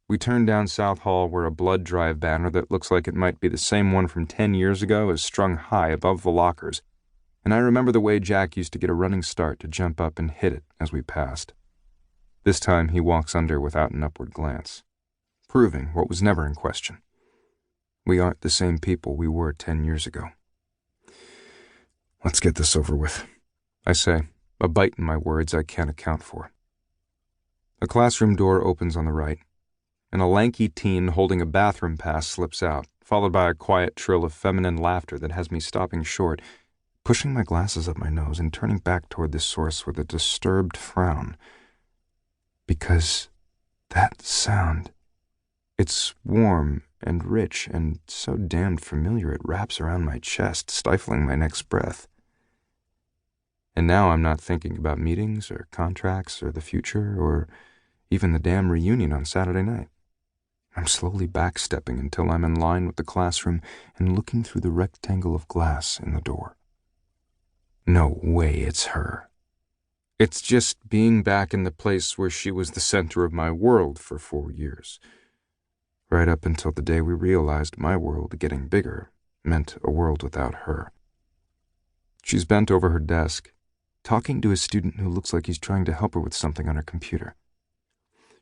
We turn down South Hall where a blood drive banner that looks like it might be the same one from 10 years ago is strung high above the lockers, and I remember the way Jack used to get a running start to jump up and hit it as we passed. This time he walks under without an upward glance, proving what was never in question. We aren't the same people we were 10 years ago. Let's get this over with, I say, a bite in my words I can't account for. A classroom door opens on the right, and a lanky teen holding a bathroom pass slips out, followed by a quiet trill of feminine laughter that has me stopping short, pushing my glasses up my nose and turning back toward the source with a disturbed frown. Because that sound, it's warm and rich and so damned familiar it wraps around my chest, stifling my next breath. And now I'm not thinking about meetings or contracts or the future or even the damn reunion on Saturday night. I'm slowly backstepping until I'm in line with the classroom and looking through the rectangle of glass in the door. No way it's her. It's just being back in the place where she was the center of my world for 4 years. Right up until the day we realized my world getting bigger meant a world without her. She's bent over her desk, talking to a student who looks like he's trying to help her with something on her computer.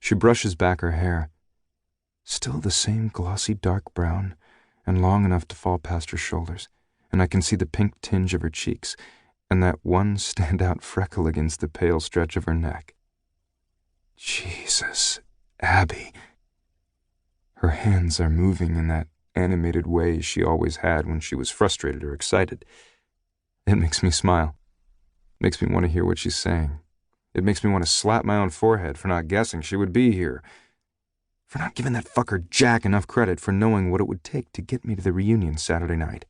She brushes back her hair, still the same glossy dark brown and long enough to fall past her shoulders, and I can see the pink tinge of her cheeks and that one standout freckle against the pale stretch of her neck. Jesus, Abby. Her hands are moving in that animated way she always had when she was frustrated or excited. It makes me smile. It makes me want to hear what she's saying. It makes me want to slap my own forehead for not guessing she would be here, for not giving that fucker Jack enough credit for knowing what it would take to get me to the reunion Saturday night.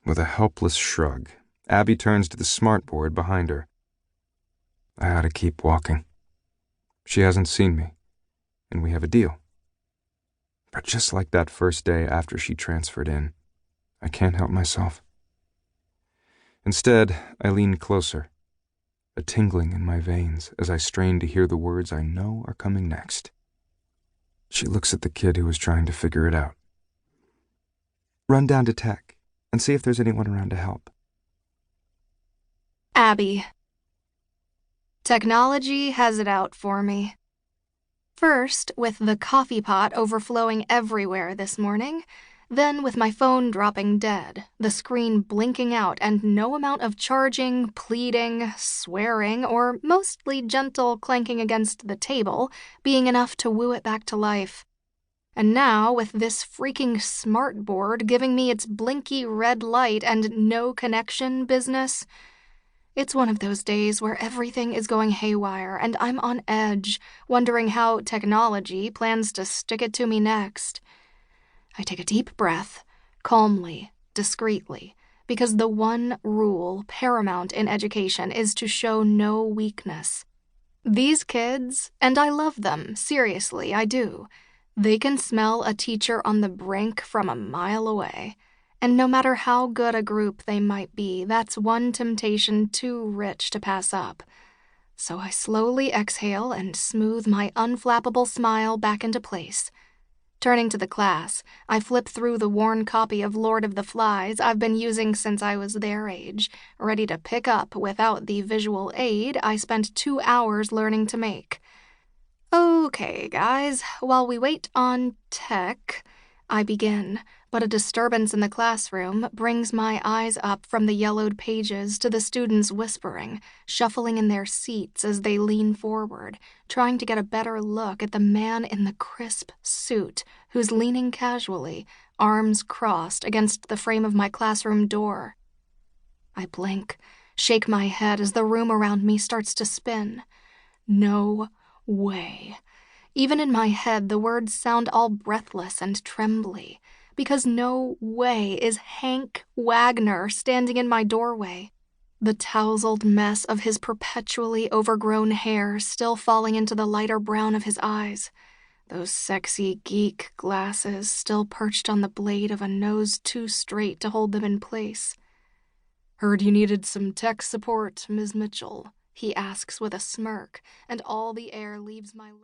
With a helpless shrug, Abby turns to the smartboard behind her. I ought to keep walking. She hasn't seen me, and we have a deal. But just like that first day after she transferred in, I can't help myself. Instead, I lean closer, a tingling in my veins as I strain to hear the words I know are coming next. She looks at the kid who was trying to figure it out. Run down to tech and see if there's anyone around to help. Abby. Technology has it out for me. First, with the coffee pot overflowing everywhere this morning, then with my phone dropping dead, the screen blinking out and no amount of charging, pleading, swearing, or mostly gentle clanking against the table being enough to woo it back to life. And now, with this freaking smartboard giving me its blinky red light and no connection business, it's one of those days where everything is going haywire and I'm on edge, wondering how technology plans to stick it to me next. I take a deep breath, calmly, discreetly, because the one rule paramount in education is to show no weakness. These kids, and I love them, seriously, I do, they can smell a teacher on the brink from a mile away. And no matter how good a group they might be, that's one temptation too rich to pass up. So I slowly exhale and smooth my unflappable smile back into place. Turning to the class, I flip through the worn copy of Lord of the Flies I've been using since I was their age, ready to pick up without the visual aid I spent 2 hours learning to make. Okay, guys, while we wait on tech, I begin, but a disturbance in the classroom brings my eyes up from the yellowed pages to the students whispering, shuffling in their seats as they lean forward, trying to get a better look at the man in the crisp suit who's leaning casually, arms crossed against the frame of my classroom door. I blink, shake my head as the room around me starts to spin. No way. Even in my head, the words sound all breathless and trembly, because no way is Hank Wagner standing in my doorway, the tousled mess of his perpetually overgrown hair still falling into the lighter brown of his eyes, those sexy geek glasses still perched on the blade of a nose too straight to hold them in place. "Heard you needed some tech support, Ms. Mitchell," he asks with a smirk, and all the air leaves my lungs.